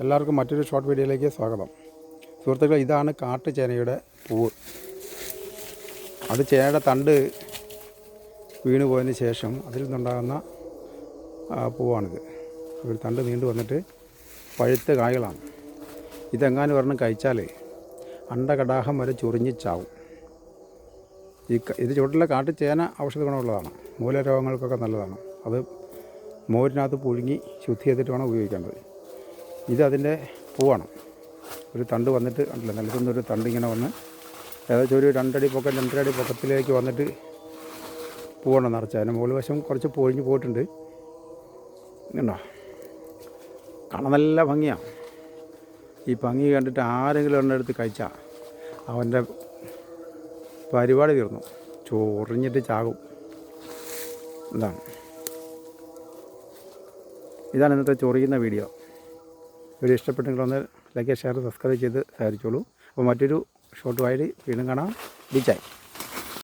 എല്ലാവർക്കും മറ്റൊരു ഷോർട്ട് വീഡിയോയിലേക്ക് സ്വാഗതം. സുഹൃത്തുക്കളെ, ഇതാണ് കാട്ടുചേനയുടെ പൂവ്. അത് ചേനയുടെ തണ്ട് വീണ് പോയതിന് ശേഷം അതിൽ നിന്നുണ്ടാകുന്ന പൂവാണിത്. ഒരു തണ്ട് നീണ്ടു വന്നിട്ട് പഴുത്ത കായ്കളാണ്. ഇതെങ്ങാനും ഒരെണ്ണം കഴിച്ചാൽ അണ്ടകടാഹം വരെ ചൊറിഞ്ഞ് ചാവും. ഇത് ചുവട്ടിലെ കാട്ടുചേന ഔഷധ ഗുണമുള്ളതാണ്. മൂലരോഗങ്ങൾക്കൊക്കെ നല്ലതാണ്. അത് മോരിനകത്ത് പുഴുങ്ങി ശുദ്ധി ചെയ്തിട്ട് വേണം ഉപയോഗിക്കേണ്ടത്. ഇതതിൻ്റെ പൂവാണ്. ഒരു തണ്ട് വന്നിട്ട് കണ്ടില്ല, നിലത്തുനിന്നൊരു തണ്ട് ഇങ്ങനെ വന്ന് ഏകദേശം ഒരു 2 അടി പൊക്കം 2.5 അടി പൊക്കത്തിലേക്ക് വന്നിട്ട് പൂവാണ് നിറച്ച്. അതിന് മുകളിൽ വശം കുറച്ച് പൊഴിഞ്ഞ് പോയിട്ടുണ്ട്. കണ്ടോ, കാണാൻ നല്ല ഭംഗിയാണ്. ഈ ഭംഗി കണ്ടിട്ട് ആരെങ്കിലും എണ്ണെടുത്ത് കഴിച്ചാൽ അവൻ്റെ പരിപാടി തീർന്നു, ചൊറിഞ്ഞിട്ട് ചാകും. ഇതാണ് ഇന്നത്തെ ചൊറിയുന്ന വീഡിയോ. ഇഷ്ടപ്പെട്ടെങ്കിൽ ഒന്ന് ലൈക്ക്, ഷെയർ, സബ്സ്ക്രൈബ് ചെയ്ത് സഹായിച്ചോളൂ. അപ്പോൾ മറ്റൊരു ഷോർട്ടുമായി വീണ്ടും കാണാം. ബിച്ചായി.